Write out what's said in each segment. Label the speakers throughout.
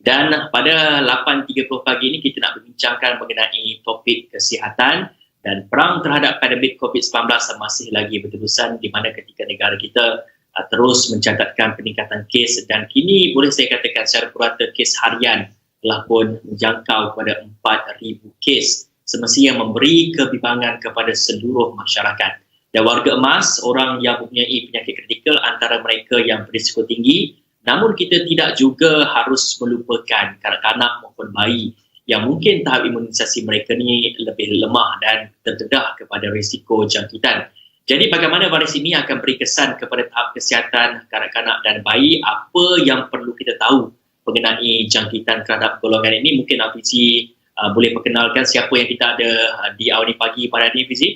Speaker 1: Dan pada 8.30 pagi ini kita nak berbincangkan mengenai topik kesihatan dan perang terhadap pandemik COVID-19 masih lagi berterusan, di mana ketika negara kita terus mencatatkan peningkatan kes, dan kini boleh saya katakan secara purata kes harian telah pun menjangkau kepada 4,000 kes, semestinya memberi kebimbangan kepada seluruh masyarakat. Dan warga emas, orang yang mempunyai penyakit kritikal antara mereka yang berisiko tinggi. Namun kita tidak juga harus melupakan kanak-kanak maupun bayi yang mungkin tahap imunisasi mereka ni lebih lemah dan terdedah kepada risiko jangkitan. Jadi bagaimana baris ini akan beri kesan kepada tahap kesihatan kanak-kanak dan bayi, apa yang perlu kita tahu mengenai jangkitan terhadap golongan ini. Mungkin Hafizi boleh perkenalkan siapa yang kita ada di awal pagi pada hari ini, Hafizi?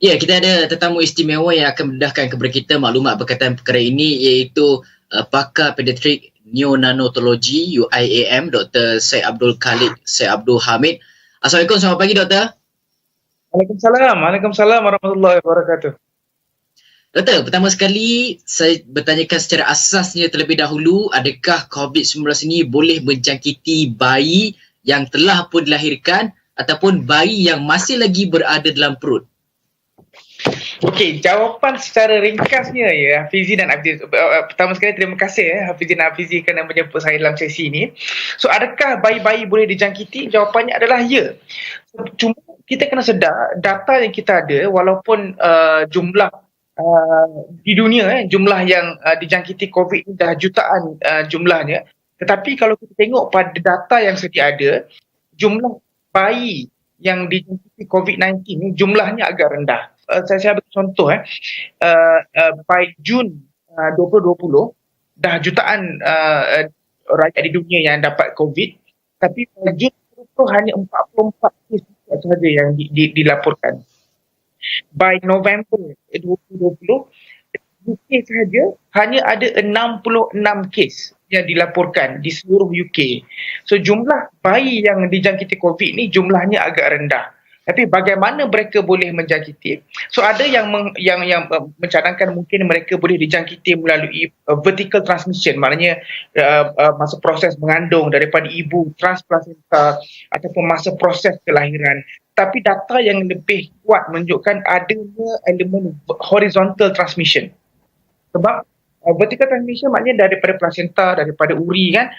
Speaker 2: Ya, kita ada tetamu istimewa yang akan mendedahkan kepada kita maklumat berkaitan perkara ini, iaitu pakar pediatrik neonatologi UIAM Dr. Syed Abdul Khalid Syed Abdul Hamid. Assalamualaikum, selamat pagi Doktor.
Speaker 3: Waalaikumsalam warahmatullahi wabarakatuh.
Speaker 2: Doktor, pertama sekali saya bertanyakan secara asasnya terlebih dahulu, adakah COVID-19 ini boleh menjangkiti bayi yang telah pun dilahirkan ataupun bayi yang masih lagi berada dalam perut?
Speaker 3: Okey, jawapan secara ringkasnya ya Hafizi dan Hafizi. Pertama sekali terima kasih Hafizi dan Hafizi kerana menjemput saya dalam sesi ini. So, adakah bayi-bayi boleh dijangkiti? Jawapannya adalah ya. Cuma kita kena sedar data yang kita ada, walaupun jumlah di dunia jumlah yang dijangkiti COVID ni dah jutaan jumlahnya, tetapi kalau kita tengok pada data yang sedia ada, jumlah bayi yang dijangkiti COVID-19 ni jumlahnya agak rendah. Saya beri contoh by Jun 2020 dah jutaan rakyat di dunia yang dapat COVID, tapi by Jun itu hanya 44 kes sahaja yang dilaporkan. By November 2020 UK sahaja hanya ada 66 kes yang dilaporkan di seluruh UK. So jumlah bayi yang dijangkiti COVID ni jumlahnya agak rendah. Tapi bagaimana mereka boleh menjangkiti? So ada yang mencadangkan mungkin mereka boleh dijangkiti melalui vertical transmission, maknanya masa proses mengandung daripada ibu, transplasenta ataupun masa proses kelahiran. Tapi data yang lebih kuat menunjukkan adanya elemen horizontal transmission. Sebab vertical transmission maknanya daripada placenta, daripada uri kan.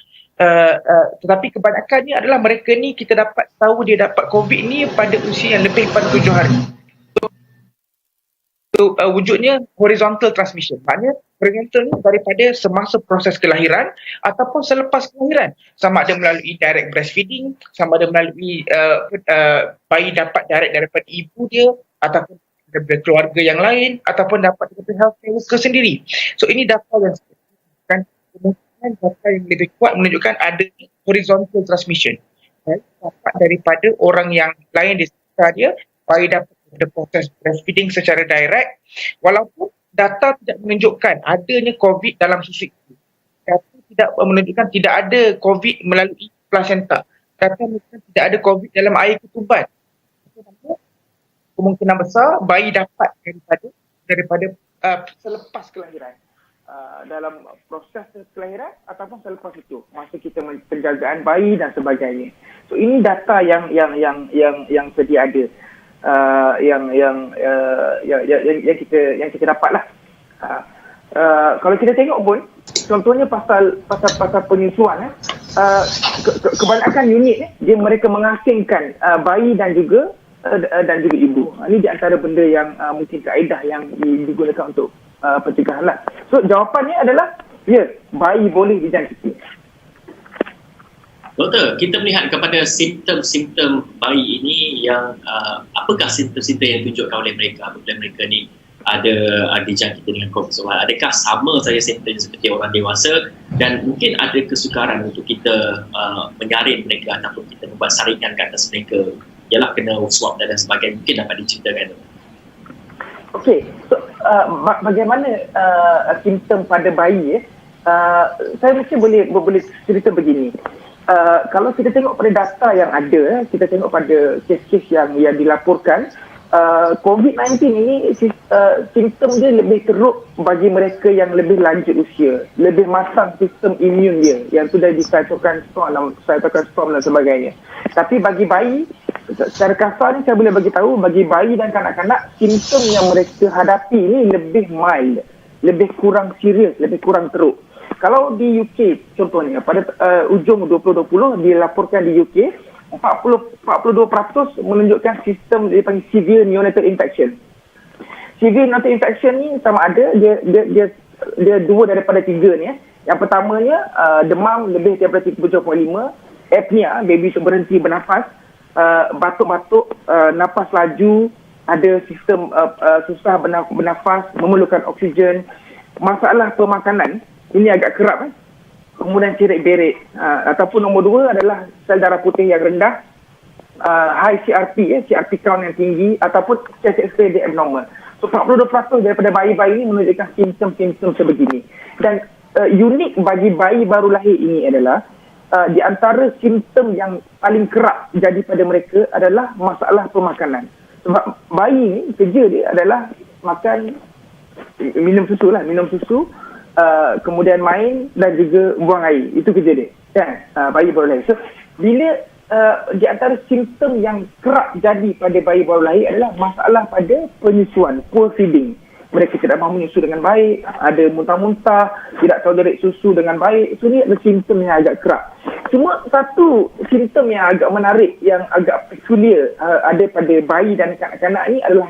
Speaker 3: Tetapi kebanyakannya adalah mereka ni kita dapat tahu dia dapat COVID ni pada usia yang lebih pada 7 hari. So, wujudnya horizontal transmission. Maknanya horizontal ni daripada semasa proses kelahiran ataupun selepas kelahiran. Sama ada melalui direct breastfeeding, sama ada melalui bayi dapat direct daripada ibu dia ataupun daripada keluarga yang lain ataupun dapat daripada healthcare worker sendiri. So ini data yang kan data yang lebih kuat menunjukkan ada horizontal transmission, dapat daripada orang yang lain di sekitar dia, bayi dapat ada proses breastfeeding secara direct, walaupun data tidak menunjukkan adanya COVID dalam susu ibu. Data tidak menunjukkan tidak ada COVID melalui placenta. Data menunjukkan tidak ada COVID dalam air ketuban. Kemungkinan besar bayi dapat daripada selepas kelahiran. Dalam proses kelahiran ataupun selepas itu masa kita penjagaan bayi dan sebagainya. So ini data yang sedia ada, yang kita dapatlah. Kalau kita tengok pun contohnya pasal penyusuan kebanyakan unit dia mereka mengasingkan bayi dan juga ibu. Ini di antara benda yang mungkin kaedah yang digunakan untuk pencegahan lah. So jawapannya adalah ya, bayi boleh dijangkiti.
Speaker 1: Doktor, kita melihat kepada simptom-simptom bayi ini yang apakah simptom-simptom yang ditunjukkan oleh mereka apabila mereka ni ada dijangkiti dengan COVID-19? Adakah sama saja simptom seperti orang dewasa dan mungkin ada kesukaran untuk kita menyaring mereka ataupun kita membuat saringan ke atas mereka, ialah kena swab dan sebagainya? Mungkin dapat diceritakan.
Speaker 4: Okey, so, bagaimana simptom pada bayi? Saya mesti boleh cerita begini. Kalau kita tengok pada data yang ada, kita tengok pada kes-kes yang dilaporkan, COVID-19 ini simptom dia lebih teruk bagi mereka yang lebih lanjut usia, lebih masang sistem imun dia yang sudah dicytokine storm dan sebagainya. Tapi bagi bayi, secara kasar ni saya boleh bagi tahu, bagi bayi dan kanak-kanak, simptom yang mereka hadapi ni lebih mild, lebih kurang serius, lebih kurang teruk. Kalau di UK contohnya, pada ujung 2020 dilaporkan di UK 42% menunjukkan sistem dipanggil severe neonatal infection. Severe neonatal infection ni sama ada dia dua daripada tiga ni. Yang pertamanya demam lebih daripada 37.5, apnea, baby tu berhenti bernafas, batuk-batuk, nafas laju, ada sistem susah bernafas, memerlukan oksigen, masalah pemakanan, ini agak kerap kemudian cirit-berit, ataupun nombor dua adalah sel darah putih yang rendah, high CRP, CRP count yang tinggi, ataupun chest X-ray dia abnormal. So 42% daripada bayi-bayi ini menunjukkan simptom-simptom sebegini. Dan unik bagi bayi baru lahir ini adalah di antara simptom yang paling kerap jadi pada mereka adalah masalah pemakanan. Sebab bayi ni kerja dia adalah makan, minum susu, kemudian main dan juga buang air. Itu kerja dia, kan? Bayi baru lahir. So, bila di antara simptom yang kerap jadi pada bayi baru lahir adalah masalah pada penyusuan, poor feeding. Mereka tidak mahu menyusu dengan baik, ada muntah-muntah, tidak tolerate susu dengan baik. Itu ni adalah simptom yang agak kerap. Cuma satu simptom yang agak menarik, yang agak peculiar ada pada bayi dan kanak-kanak ni adalah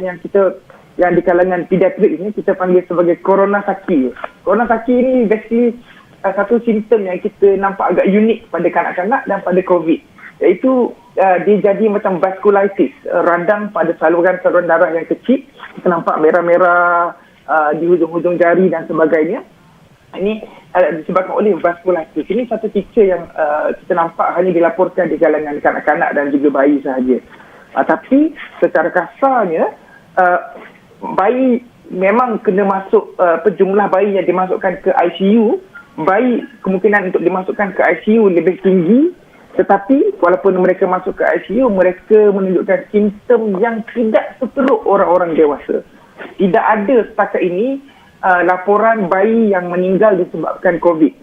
Speaker 4: yang di kalangan pediatrik ini kita panggil sebagai Coronasaki. Coronasaki ni basically satu simptom yang kita nampak agak unik pada kanak-kanak dan pada COVID. Iaitu dia jadi macam vasculitis, radang pada saluran darah yang kecil. Kita nampak merah-merah di hujung-hujung jari dan sebagainya. Ini disebabkan oleh vasculitis. Ini satu feature yang kita nampak hanya dilaporkan di kalangan kanak-kanak dan juga bayi sahaja. Tapi secara kasarnya, bayi memang kena masuk, jumlah bayi yang dimasukkan ke ICU, bayi kemungkinan untuk dimasukkan ke ICU lebih tinggi, tetapi walaupun mereka masuk ke ICU, mereka menunjukkan simptom yang tidak seteruk orang-orang dewasa. Tidak ada setakat ini laporan bayi yang meninggal disebabkan COVID.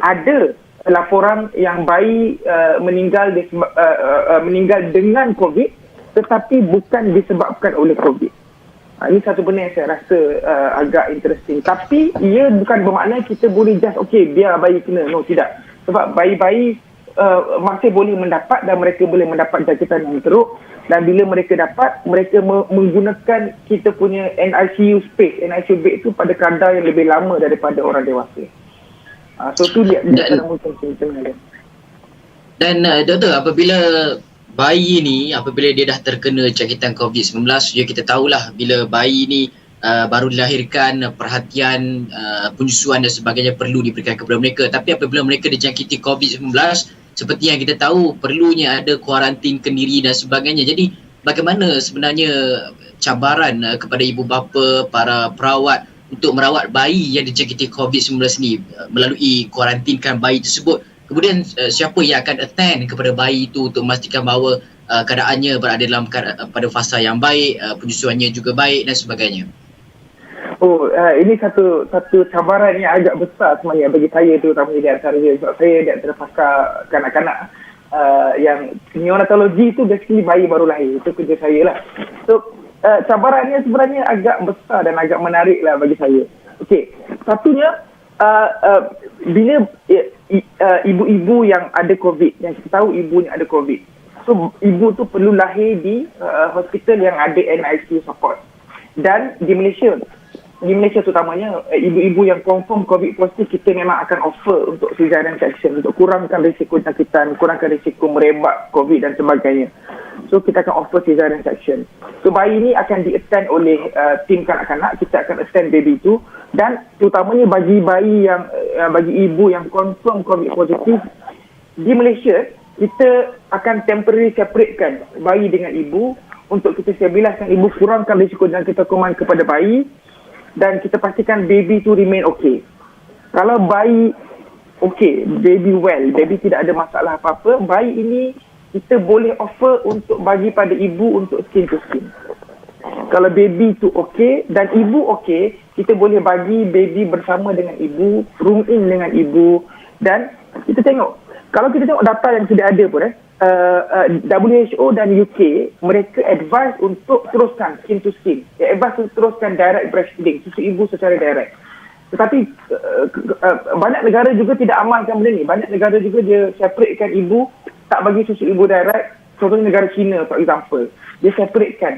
Speaker 4: Ada laporan yang bayi meninggal dengan COVID, tetapi bukan disebabkan oleh COVID. Ini satu benda yang saya rasa agak interesting. Tapi ia bukan bermakna kita boleh just biar bayi kena. No, tidak. Sebab bayi-bayi masih boleh mendapat dan mereka boleh mendapat jangkitan yang teruk. Dan bila mereka dapat, mereka menggunakan kita punya NICU space. NICU bed itu pada kadar yang lebih lama daripada orang dewasa. So tu dia mungkin simptomnya. Dan
Speaker 2: doktor, apabila bayi ni, apabila dia dah terkena jangkitan COVID-19, ya kita tahulah bila bayi ni baru dilahirkan, perhatian, penyusuan dan sebagainya perlu diberikan kepada mereka. Tapi apabila mereka dijangkiti COVID-19, seperti yang kita tahu, perlunya ada kuarantin kendiri dan sebagainya. Jadi bagaimana sebenarnya cabaran kepada ibu bapa, para perawat untuk merawat bayi yang dijangkiti COVID-19 ni melalui kuarantinkan bayi tersebut? Kemudian siapa yang akan attend kepada bayi itu untuk memastikan bahawa keadaannya berada dalam pada fasa yang baik, penyusuannya juga baik dan sebagainya?
Speaker 4: Ini satu cabaran yang agak besar sebenarnya bagi saya, terutamanya di antara dia. Sebab saya di antara pakar kanak-kanak yang neonatologi itu basically bayi baru lahir. Itu kerja saya lah. So cabarannya sebenarnya agak besar dan agak menarik lah bagi saya. Satunya bila ibu-ibu yang ada COVID, yang kita tahu ibunya ada COVID, so ibu tu perlu lahir di hospital yang ada NICU support. Dan di Malaysia terutamanya, ibu-ibu yang confirm COVID positif, kita memang akan offer untuk cesarean section untuk kurangkan risiko jangkitan, kurangkan risiko merebak COVID dan sebagainya. So kita akan offer cesarean section. So bayi ni akan di-attend oleh tim kanak-kanak, kita akan attend baby tu. Dan terutamanya bagi bayi yang bagi ibu yang confirm COVID positif di Malaysia, kita akan temporary separatekan bayi dengan ibu untuk kita stabiliskan ibu, kurangkan risiko jangkitan kuman kepada bayi, dan kita pastikan baby tu remain okay. Kalau bayi okay, baby well, baby tidak ada masalah apa-apa, bayi ini kita boleh offer untuk bagi pada ibu untuk skin to skin. Kalau baby tu okey dan ibu okey, kita boleh bagi baby bersama dengan ibu, room in dengan ibu. Dan kita tengok, kalau kita tengok data yang sudah ada pun WHO dan UK, mereka advise untuk teruskan skin to skin. Advise untuk teruskan direct breastfeeding, susu ibu secara direct. Tetapi banyak negara juga tidak amalkan benda ni. Banyak negara juga dia separatekan ibu, tak bagi susu ibu direct. Contohnya negara China for example, dia separatekan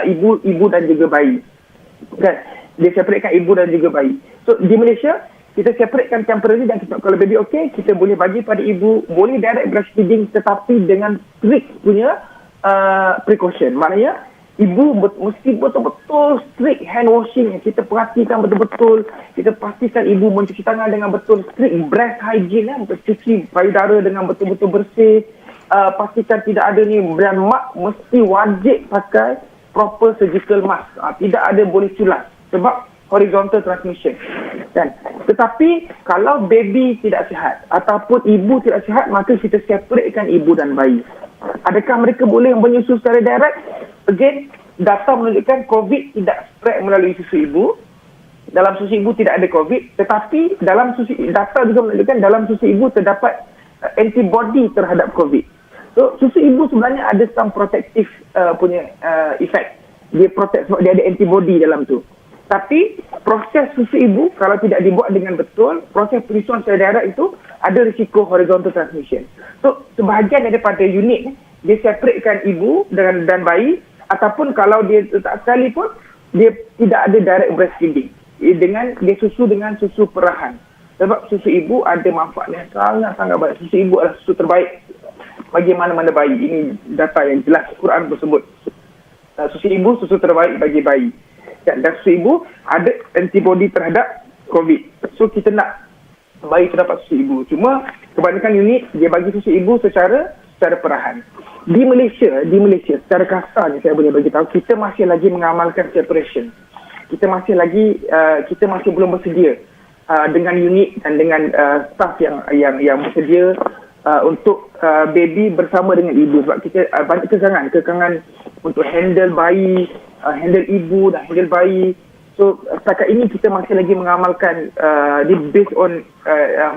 Speaker 4: ibu dan juga bayi. Kan? Dia separatekan ibu dan juga bayi. So di Malaysia kita separatekan temporary dan kalau baby okey, kita boleh bagi pada ibu, boleh direct breastfeeding tetapi dengan strict punya precaution. Maknanya ibu mesti betul-betul strict hand washing. Kita perhatikan betul-betul, kita pastikan ibu mencuci tangan dengan betul, strict breast hygiene, cuci payudara dengan betul-betul bersih. Pastikan tidak ada ni, dan mak mesti wajib pakai proper surgical mask. Tidak ada boleh culas sebab horizontal transmission. Kan? Tetapi kalau baby tidak sihat ataupun ibu tidak sihat, maka kita separatekan ibu dan bayi. Adakah mereka boleh menyusu secara direct? Again, data menunjukkan COVID tidak spread melalui susu ibu. Dalam susu ibu tidak ada COVID, tetapi dalam data juga menunjukkan dalam susu ibu terdapat antibody terhadap COVID. So, susu ibu sebenarnya ada some protective punya effect. Dia protect sebab dia ada antibody dalam tu. Tapi proses susu ibu kalau tidak dibuat dengan betul, proses penyusuan secara direct itu ada risiko horizontal transmission. So, sebahagian daripada unit dia separatekan ibu dan bayi, ataupun kalau dia tak sekali pun dia tidak ada direct breastfeeding. Dengan dia susu dengan susu perahan. Sebab susu ibu ada manfaatnya sangat-sangat baik. Susu ibu adalah susu terbaik bagi mana-mana bayi. Ini data yang jelas, Quran bersebut. Susu ibu susu terbaik bagi bayi. Dan susu ibu ada antibody terhadap COVID. So kita nak bayi tu dapat susu ibu. Cuma kebanyakan unit dia bagi susu ibu secara perahan. Di Malaysia secara kasarnya saya boleh bagi tahu, kita masih lagi mengamalkan separation. Kita masih belum bersedia dengan unit dan dengan staff yang bersedia untuk baby bersama dengan ibu. Sebab kita banyak kekangan untuk handle bayi, handle ibu dan handle bayi. So setakat ini kita masih lagi mengamalkan based on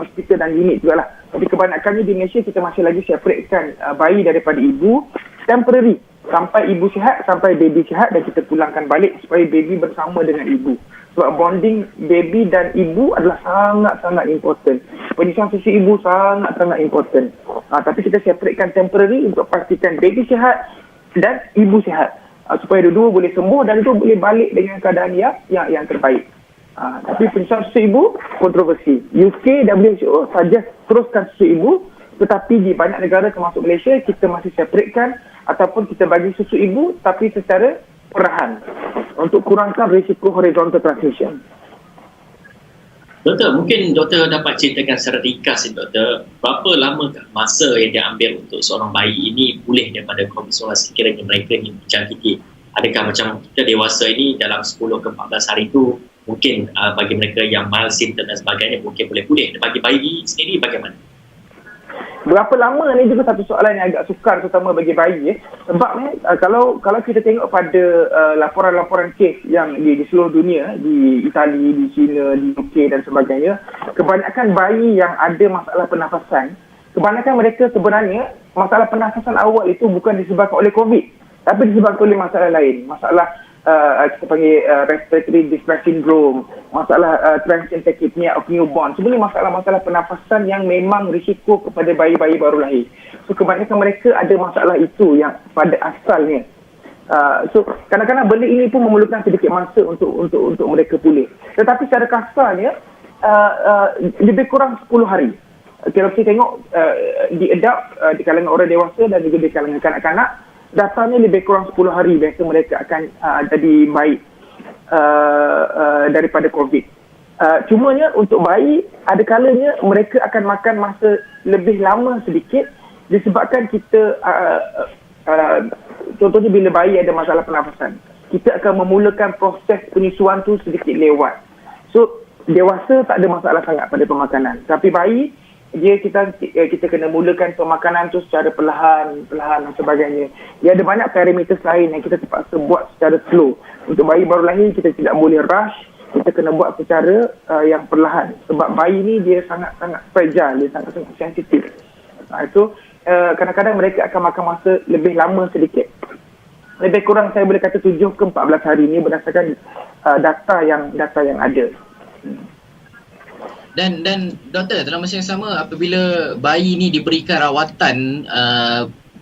Speaker 4: hospital dan unit jugalah. Tapi kebanyakannya di Malaysia kita masih lagi separatekan bayi daripada ibu temporary sampai ibu sihat, sampai baby sihat, dan kita pulangkan balik supaya baby bersama dengan ibu. Sebab bonding baby dan ibu adalah sangat-sangat important. Penyusuan susu ibu sangat-sangat important. Tapi kita separatekan temporary untuk pastikan baby sihat dan ibu sihat. Supaya dua-dua boleh sembuh dan itu boleh balik dengan keadaan yang terbaik. Tapi penyusuan susu ibu kontroversi. UK, WHO saja teruskan susu ibu, tetapi di banyak negara termasuk Malaysia kita masih separatekan ataupun kita bagi susu ibu tapi secara perahan untuk kurangkan risiko horizontal transmission.
Speaker 1: Doktor, mungkin doktor dapat ceritakan secara ringkas, doktor, berapa lama masa yang diambil untuk seorang bayi ini pulih daripada COVID-19 sekiranya mereka ini dijangkiti? Adakah macam kita dewasa ini dalam 10 ke 14 hari itu mungkin bagi mereka yang mild symptom dan sebagainya mungkin boleh pulih? Dan bagi bayi sendiri bagaimana?
Speaker 4: Berapa lama ni juga satu soalan yang agak sukar, terutama bagi bayi. Sebab kalau kita tengok pada laporan-laporan kes yang di seluruh dunia, di Itali, di China, di UK dan sebagainya, kebanyakan bayi yang ada masalah pernafasan, kebanyakan mereka sebenarnya masalah pernafasan awal itu bukan disebabkan oleh COVID, tapi disebabkan oleh masalah lain. Masalah kita panggil respiratory distress syndrome, masalah transient tachypnea of newborn. Sebenarnya masalah-masalah pernafasan yang memang risiko kepada bayi-bayi baru lahir. So kebanyakan mereka ada masalah itu yang pada asalnya. So kadang-kadang benda ini pun memerlukan sedikit masa untuk mereka pulih. Tetapi secara kasarnya lebih kurang 10 hari. Kalau kita tengok di adult, di kalangan orang dewasa dan juga di kalangan kanak-kanak, datanya lebih kurang 10 hari biasa mereka akan jadi baik daripada COVID. Cumanya untuk bayi, ada kalanya mereka akan makan masa lebih lama sedikit disebabkan kita, contohnya bila bayi ada masalah pernafasan, kita akan memulakan proses penyusuan tu sedikit lewat. So, dewasa tak ada masalah sangat pada pemakanan. Tapi bayi, kita kena mulakan pemakanan tu secara perlahan dan sebagainya. Dia ada banyak parameter lain yang kita terpaksa buat secara slow. Untuk bayi baru lahir kita tidak boleh rush, kita kena buat secara yang perlahan. Sebab bayi ni dia sangat-sangat fragile, dia sangat-sangat sensitif. Itu kadang-kadang mereka akan makan masa lebih lama sedikit. Lebih kurang saya boleh kata 7 ke 14 hari ni berdasarkan data yang ada.
Speaker 2: Dan doktor, dalam masa yang sama apabila bayi ni diberikan rawatan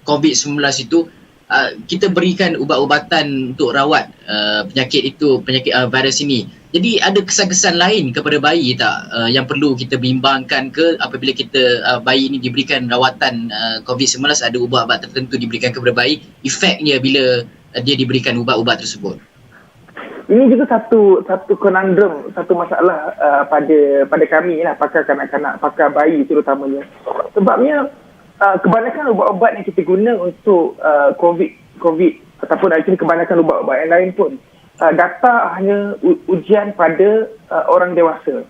Speaker 2: COVID-19 itu, kita berikan ubat-ubatan untuk rawat penyakit virus ini. Jadi ada kesan-kesan lain kepada bayi tak yang perlu kita bimbangkan ke apabila bayi ini diberikan rawatan COVID-19, ada ubat-ubat tertentu diberikan kepada bayi, efeknya bila dia diberikan ubat-ubat tersebut?
Speaker 4: Ini juga satu conundrum, satu masalah pada kami lah, pakar kanak-kanak, pakar bayi terutamanya. Sebabnya kebanyakan ubat-ubat yang kita guna untuk COVID ataupun actually kebanyakan ubat-ubat yang lain pun data hanya ujian pada orang dewasa.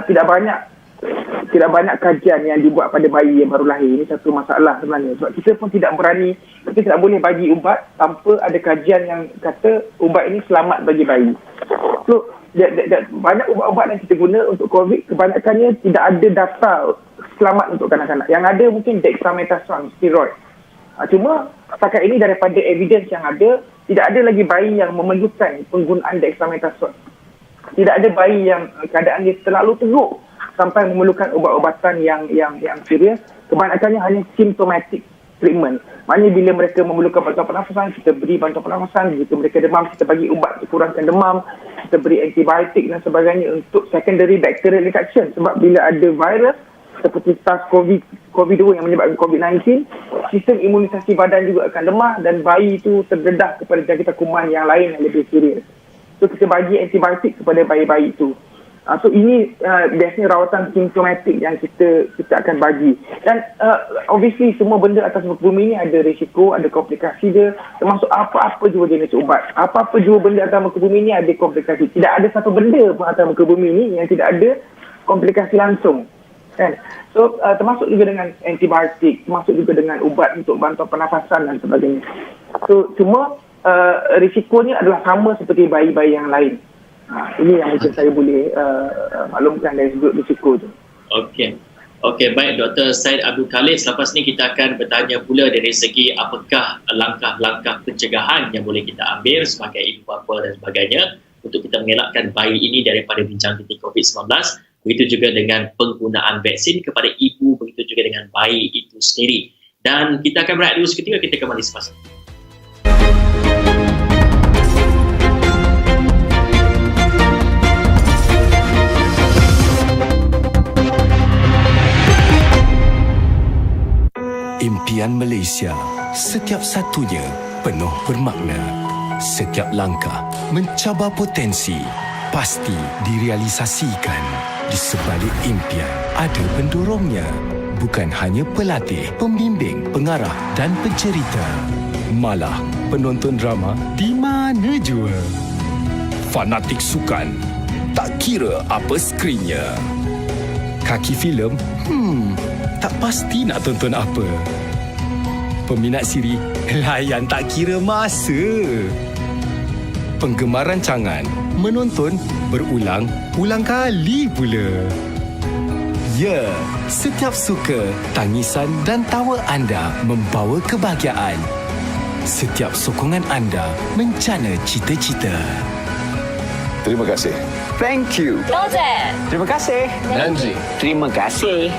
Speaker 4: Tidak banyak kajian yang dibuat pada bayi yang baru lahir. Ini satu masalah sebenarnya. Sebab kita pun tidak boleh bagi ubat tanpa ada kajian yang kata ubat ini selamat bagi bayi. So, banyak ubat-ubat yang kita guna untuk COVID, kebanyakannya tidak ada data selamat untuk kanak-kanak. Yang ada mungkin dexamethasone, steroid. Cuma setakat ini daripada evidence yang ada, tidak ada lagi bayi yang memerlukan penggunaan dexamethasone. Tidak ada bayi yang keadaan dia terlalu teruk sampai memerlukan ubat-ubatan yang serius. Kebanyakannya hanya symptomatic treatment. Maknanya bila mereka memerlukan bantuan pernafasan, kita beri bantuan pernafasan. Jika mereka demam, kita bagi ubat untuk kurangkan demam. Kita beri antibiotik dan sebagainya untuk secondary bacterial infection. Sebab bila ada virus seperti SARS-CoV-2 yang menyebabkan COVID-19, sistem imunisasi badan juga akan lemah dan bayi itu terdedah kepada jangkitan kuman yang lain yang lebih serius. So kita bagi antibiotik kepada bayi-bayi itu. So ini biasanya rawatan simptomatik yang kita akan bagi. Dan obviously semua benda atas muka bumi ni ada risiko, ada komplikasi dia. Termasuk apa-apa jua jenis ubat. Apa-apa jua benda atas muka bumi ni ada komplikasi. Tidak ada satu benda pun atas muka bumi ni yang tidak ada komplikasi langsung. Kan? So termasuk juga dengan antibiotik, termasuk juga dengan ubat untuk bantuan pernafasan dan sebagainya. So cuma risikonya adalah sama seperti bayi-bayi yang lain. Ini yang mungkin saya boleh maklumkan dari sudut risiko tu. Okey, baik Dr. Syed Abdul Khalid. Selepas ni kita akan bertanya pula dari segi apakah langkah-langkah pencegahan yang boleh kita ambil sebagai ibu bapa dan sebagainya untuk kita mengelakkan bayi ini daripada dijangkiti COVID-19. Begitu juga dengan penggunaan vaksin kepada ibu, begitu juga dengan bayi itu sendiri. Dan kita akan berehat dulu seketika, kita kembali selepas ini.
Speaker 5: Impian Malaysia, setiap satunya penuh bermakna. Setiap langkah mencabar potensi, pasti direalisasikan. Di sebalik impian ada pendorongnya, bukan hanya pelatih, pembimbing, pengarah dan pencerita, malah penonton drama di mana jua. Fanatik sukan, tak kira apa skrinnya. Kaki filem, tak pasti nak tonton apa. Peminat siri, layan tak kira masa. Penggemar rancangan, menonton berulang-ulang kali pula. Ya, setiap suka, tangisan dan tawa anda membawa kebahagiaan. Setiap sokongan anda mencana cita-cita.
Speaker 6: Terima kasih.
Speaker 7: Thank you.
Speaker 8: Closet.
Speaker 7: Terima kasih.
Speaker 6: Nandri.
Speaker 7: Terima kasih.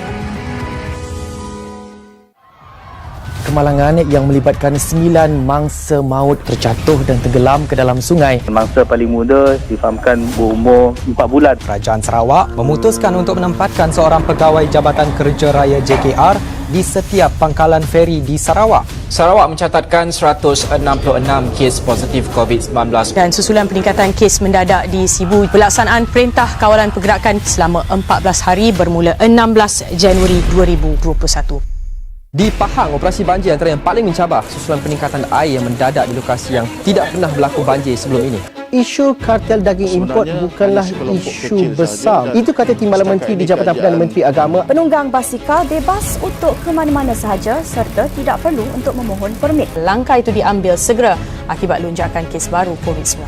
Speaker 9: Kemalangan yang melibatkan 9 mangsa maut terjatuh dan tenggelam ke dalam sungai.
Speaker 10: Mangsa paling muda difahamkan berumur 4 bulan.
Speaker 9: Kerajaan Sarawak memutuskan untuk menempatkan seorang pegawai Jabatan Kerja Raya JKR di setiap pangkalan feri di Sarawak.
Speaker 11: Sarawak mencatatkan 166 kes positif COVID-19.
Speaker 8: Dan susulan peningkatan kes mendadak di Sibu, pelaksanaan Perintah Kawalan Pergerakan selama 14 hari bermula 16 Januari 2021.
Speaker 9: Di Pahang, operasi banjir antara yang paling mencabar susulan peningkatan air yang mendadak di lokasi yang tidak pernah berlaku banjir sebelum ini.
Speaker 12: Isu kartel daging import bukanlah isu besar. Itu kata Timbalan Menteri di Jabatan Perdana Menteri Agama.
Speaker 13: Penunggang basikal bebas untuk ke mana-mana sahaja serta tidak perlu untuk memohon permit.
Speaker 8: Langkah itu diambil segera akibat lonjakan kes baru COVID-19.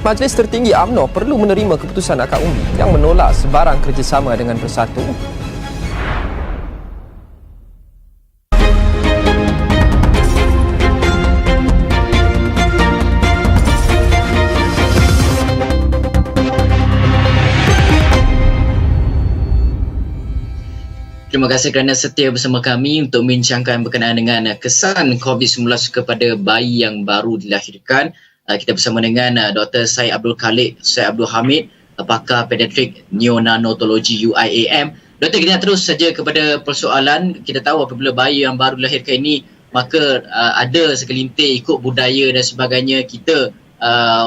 Speaker 11: Majlis Tertinggi UMNO perlu menerima keputusan akad undi yang menolak sebarang kerjasama dengan Bersatu.
Speaker 2: Terima kasih kerana setia bersama kami untuk membincangkan berkenaan dengan kesan COVID-19 kepada bayi yang baru dilahirkan. Kita bersama dengan Dr. Syed Abdul Khalid, Syed Abdul Hamid, pakar pediatrik neonatologi UIAM. Doktor, kita terus saja kepada persoalan. Kita tahu apabila bayi yang baru dilahirkan ini, maka ada segelintir ikut budaya dan sebagainya. Kita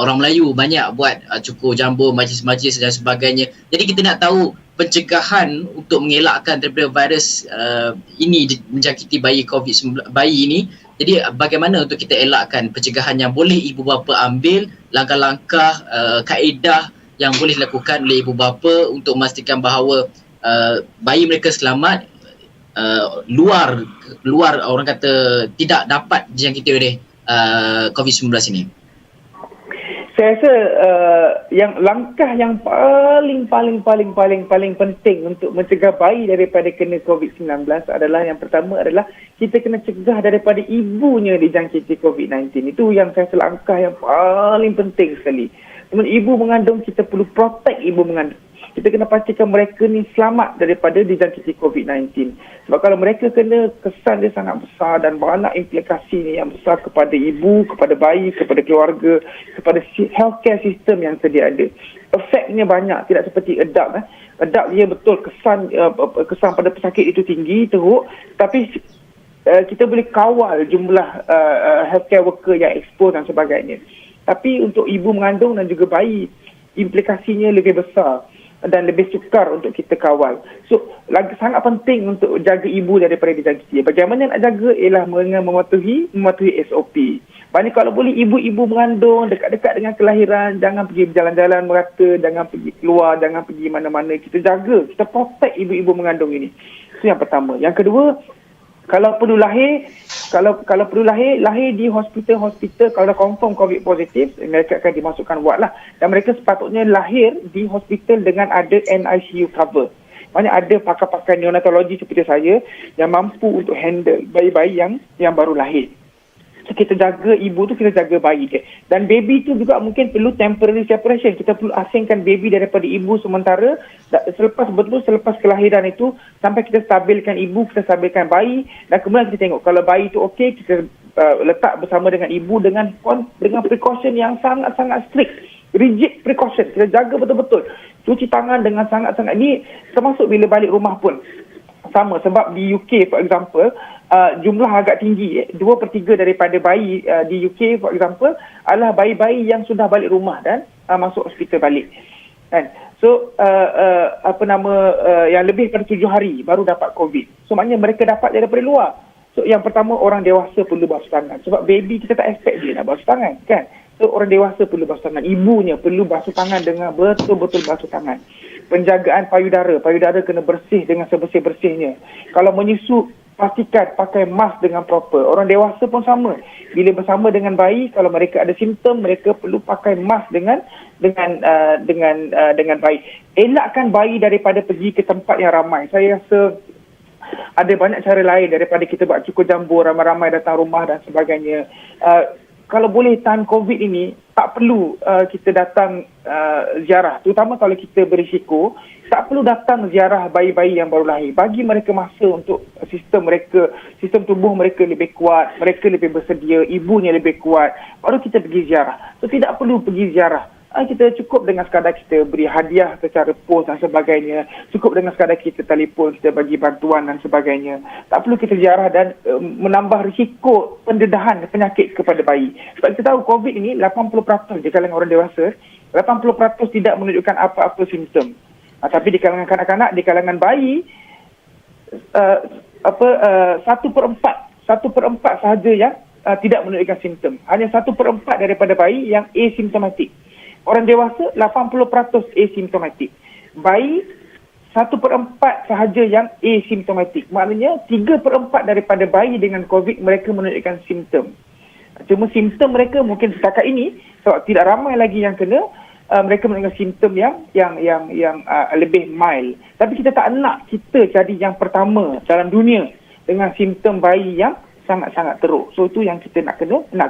Speaker 2: orang Melayu banyak buat cukur jambul, majlis-majlis dan sebagainya. Jadi kita nak tahu pencegahan untuk mengelakkan daripada virus ini menjangkiti bayi ini. Jadi bagaimana untuk kita elakkan pencegahan yang boleh ibu bapa ambil, langkah-langkah kaedah yang boleh dilakukan oleh ibu bapa untuk memastikan bahawa bayi mereka selamat, luar orang kata tidak dapat dijangkiti oleh COVID-19 ini.
Speaker 4: Saya rasa yang langkah yang paling penting untuk mencegah bayi daripada kena COVID-19 adalah, yang pertama adalah kita kena cegah daripada ibunya dijangkiti COVID-19. Itu yang saya rasa langkah yang paling penting sekali. Ibu mengandung, kita perlu protect ibu mengandung. Kita kena pastikan mereka ni selamat daripada dijangkiti COVID-19. Sebab kalau mereka kena, kesan dia sangat besar dan banyak implikasi yang besar kepada ibu, kepada bayi, kepada keluarga, kepada healthcare system yang sedia ada. Efeknya banyak, tidak seperti adult. Adult dia betul kesan pada pesakit itu tinggi, teruk, tapi kita boleh kawal jumlah healthcare worker yang expose dan sebagainya. Tapi untuk ibu mengandung dan juga bayi, implikasinya lebih besar dan lebih sukar untuk kita kawal. So, sangat penting untuk jaga ibu daripada dijangkiti. Bagaimana nak jaga ialah mematuhi SOP. Maknanya kalau boleh ibu-ibu mengandung dekat-dekat dengan kelahiran, jangan pergi berjalan-jalan merata, jangan pergi keluar, jangan pergi mana-mana. Kita jaga, kita protect ibu-ibu mengandung ini. Itu yang pertama. Yang kedua, kalau perlu lahir di hospital. Kalau dah confirm COVID positif, mereka akan dimasukkan ward lah. Dan mereka sepatutnya lahir di hospital dengan ada NICU cover. Maksudnya ada pakar-pakar neonatologi seperti saya yang mampu untuk handle bayi-bayi yang baru lahir. So, kita jaga ibu tu, kita jaga bayi dia. Dan baby tu juga mungkin perlu temporary separation. Kita perlu asingkan baby daripada ibu sementara, selepas kelahiran itu, sampai kita stabilkan ibu, kita stabilkan bayi, dan kemudian kita tengok kalau bayi tu okey, kita letak bersama dengan ibu dengan precaution yang sangat-sangat strict. Rigid precaution. Kita jaga betul-betul. Cuci tangan dengan sangat-sangat. Ini termasuk bila balik rumah pun sama, sebab di UK for example, jumlah agak tinggi, 2/3 daripada bayi di UK for example adalah bayi-bayi yang sudah balik rumah dan masuk hospital balik kan. So yang lebih daripada 7 hari baru dapat COVID. So maknanya mereka dapat daripada luar. So yang pertama, orang dewasa perlu basuh tangan, sebab baby kita tak expect dia nak basuh tangan kan. So orang dewasa perlu basuh tangan, ibunya perlu basuh tangan dengan betul-betul basuh tangan. Penjagaan payudara kena bersih dengan sebersih-bersihnya. Kalau menyusu, pastikan pakai mask dengan proper. Orang dewasa pun sama. Bila bersama dengan bayi, kalau mereka ada simptom, mereka perlu pakai mask dengan baik. Elakkan bayi daripada pergi ke tempat yang ramai. Saya rasa ada banyak cara lain daripada kita buat cukur jambul, ramai-ramai datang rumah dan sebagainya. Kalau boleh tahan COVID ini, tak perlu kita datang ziarah. Terutama kalau kita berisiko, tak perlu datang ziarah bayi-bayi yang baru lahir. Bagi mereka masa untuk sistem tubuh mereka lebih kuat, mereka lebih bersedia, ibunya lebih kuat, baru kita pergi ziarah. So tidak perlu pergi ziarah. Kita cukup dengan sekadar kita beri hadiah secara pos dan sebagainya. Cukup dengan sekadar kita telefon, kita bagi bantuan dan sebagainya. Tak perlu kita ziarah dan menambah risiko pendedahan penyakit kepada bayi. Sebab kita tahu COVID ini 80% di kalangan orang dewasa, 80% tidak menunjukkan apa-apa simptom. Tapi di kalangan kanak-kanak, di kalangan bayi, 1/4 sahaja yang tidak menunjukkan simptom. Hanya 1/4 daripada bayi yang asimptomatik. Orang dewasa 80% asimptomatik. Bayi 1/4 sahaja yang asimptomatik. Maknanya 3/4 daripada bayi dengan COVID mereka menunjukkan simptom. Cuma simptom mereka mungkin setakat ini sebab tidak ramai lagi yang kena, mereka menunjukkan simptom yang lebih mild. Tapi kita tak nak kita jadi yang pertama dalam dunia dengan simptom bayi yang sangat-sangat teruk. So itu yang kita nak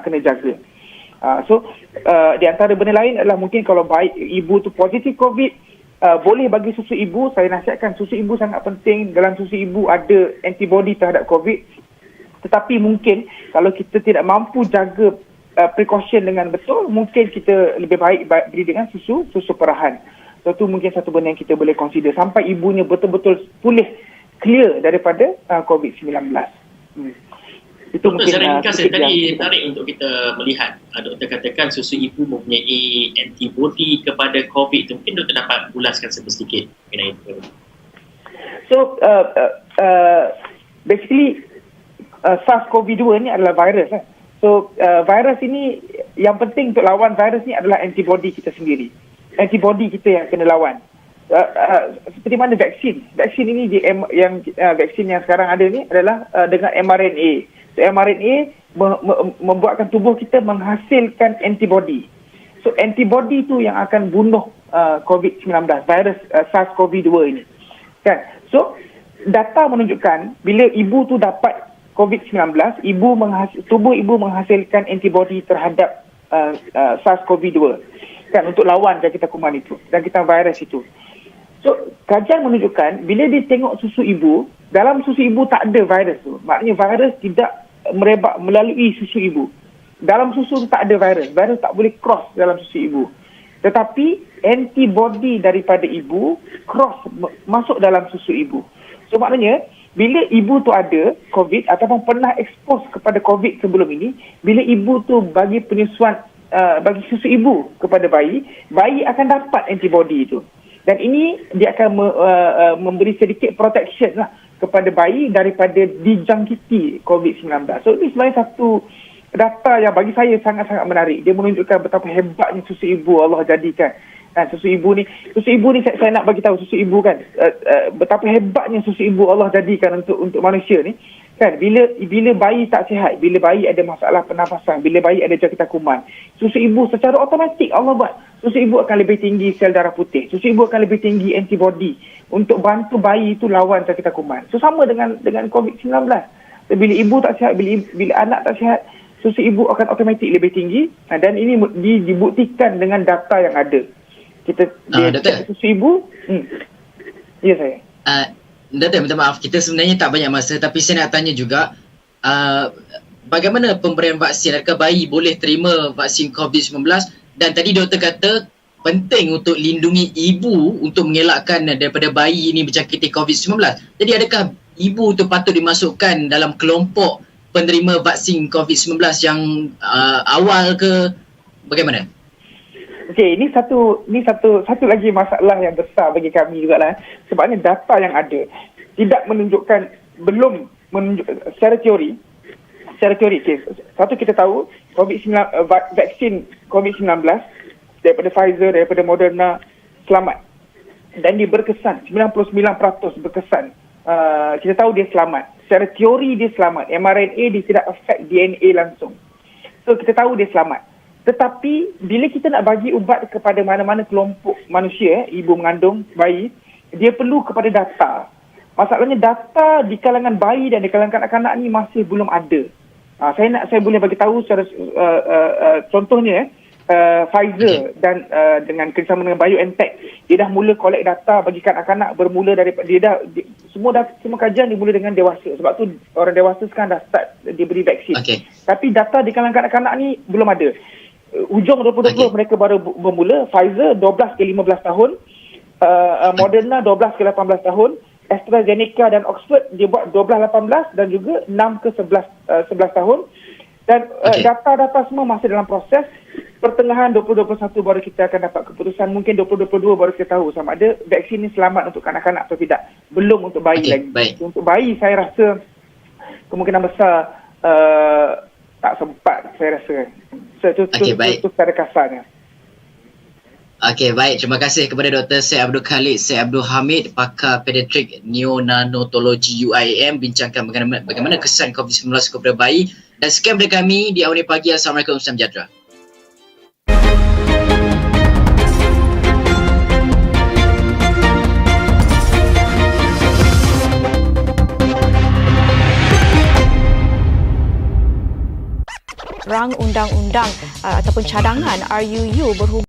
Speaker 4: kena jaga. Di antara benda lain adalah mungkin kalau ibu tu positif COVID, boleh bagi susu ibu. Saya nasihatkan susu ibu sangat penting. Dalam susu ibu ada antibody terhadap COVID. Tetapi mungkin kalau kita tidak mampu jaga precaution dengan betul, mungkin kita lebih baik beri dengan susu perahan. So itu mungkin satu benda yang kita boleh consider sampai ibunya betul-betul pulih clear daripada COVID-19. Itu
Speaker 1: Doktor,
Speaker 4: mungkin
Speaker 1: secara ringkas tadi menarik untuk kita melihat. Doktor katakan susu ibu mempunyai antibody kepada COVID. Mungkin doktor dapat ulaskan sedikit mengenai itu.
Speaker 4: So basically SARS-CoV-2 ni adalah virus. So virus ini yang penting untuk lawan virus ni adalah antibody kita sendiri. Antibody kita yang kena lawan. Seperti mana vaksin. Vaksin ini vaksin yang sekarang ada ni adalah dengan mRNA. So mRNA membuatkan tubuh kita menghasilkan antibody. So antibody tu yang akan bunuh COVID-19, virus SARS-CoV-2 ini. Kan? So data menunjukkan bila ibu tu dapat COVID-19, tubuh ibu menghasilkan antibody terhadap SARS-CoV-2 kan, untuk lawan jangkitan kuman itu, jangkitan virus itu. So kajian menunjukkan bila dia tengok susu ibu, dalam susu ibu tak ada virus tu. Maknanya virus tidak merebak melalui susu ibu. Dalam susu tu tak ada virus. Virus tak boleh cross dalam susu ibu. Tetapi antibody daripada ibu cross masuk dalam susu ibu. So maknanya bila ibu tu ada COVID ataupun pernah expose kepada COVID sebelum ini, bila ibu tu bagi penyusuan, bagi susu ibu kepada bayi akan dapat antibody itu. Dan ini dia akan memberi sedikit protection lah kepada bayi daripada dijangkiti COVID-19. So ini sebenarnya satu data yang bagi saya sangat-sangat menarik. Dia menunjukkan betapa hebatnya susu ibu Allah jadikan. Susu ibu ni saya nak bagi tahu susu ibu kan, betapa hebatnya susu ibu Allah jadikan untuk manusia ni kan. Bila bayi tak sihat, bila bayi ada masalah pernafasan, bila bayi ada jangkitan kuman, susu ibu secara automatik Allah buat susu ibu akan lebih tinggi sel darah putih, susu ibu akan lebih tinggi antibody untuk bantu bayi itu lawan jangkitan kuman. So sama dengan COVID-19. Bila ibu tak sihat, bila anak tak sihat, susu ibu akan automatik lebih tinggi, dan ini dibuktikan dengan data yang ada. Kita susu ibu. Ya saya.
Speaker 2: Doktor, minta maaf, kita sebenarnya tak banyak masa, tapi saya nak tanya juga bagaimana pemberian vaksin? Adakah bayi boleh terima vaksin COVID-19? Dan tadi doktor kata penting untuk lindungi ibu untuk mengelakkan daripada bayi ini berjangkiti COVID-19. Jadi adakah ibu tu patut dimasukkan dalam kelompok penerima vaksin COVID-19 yang awal ke bagaimana?
Speaker 4: Okey, ini satu lagi masalah yang besar bagi kami jugalah. Sebabnya data yang ada tidak menunjukkan, belum menunjukkan secara teori. Okay. Satu kita tahu vaksin COVID-19 daripada Pfizer, daripada Moderna selamat. Dan dia berkesan, 99% berkesan. Kita tahu dia selamat. Secara teori dia selamat. mRNA dia tidak affect DNA langsung. So kita tahu dia selamat. Tetapi bila kita nak bagi ubat kepada mana-mana kelompok manusia, ibu mengandung, bayi, dia perlu kepada data. Masalahnya data di kalangan bayi dan di kalangan kanak-kanak ni masih belum ada. Saya boleh bagi tahu secara contohnya Pfizer dan dengan kerjasama dengan BioNTech, dia dah mula collect data bagi kanak-kanak bermula daripada semua kajian dimula dengan dewasa. Sebab tu orang dewasa sekarang dah start diberi vaksin. Okay. Tapi data di kalangan kanak-kanak ni belum ada. Hujung 2020 mereka baru bermula. Pfizer 12 ke 15 tahun, Moderna 12 ke 18 tahun, AstraZeneca dan Oxford dia buat 12-18 dan juga 6 ke 11 tahun. Dan data-data semua masih dalam proses. Pertengahan 2021 baru kita akan dapat keputusan. Mungkin 2022 baru kita tahu sama ada vaksin ni selamat untuk kanak-kanak atau tidak. Belum untuk bayi lagi. Baik. Untuk bayi saya rasa kemungkinan besar tak sempat, saya rasa. Itu secara kasarnya.
Speaker 2: Okey, baik. Terima kasih kepada Dr. Syed Abdul Khalid Syed Abdul Hamid, pakar pediatrik neonatologi UIAM, bincangkan bagaimana kesan COVID-19 kepada bayi. Dan sekian daripada kami di Awal Pagi. Assalamualaikum, salam sejahtera.
Speaker 13: Rang undang-undang ataupun cadangan RUU berhubung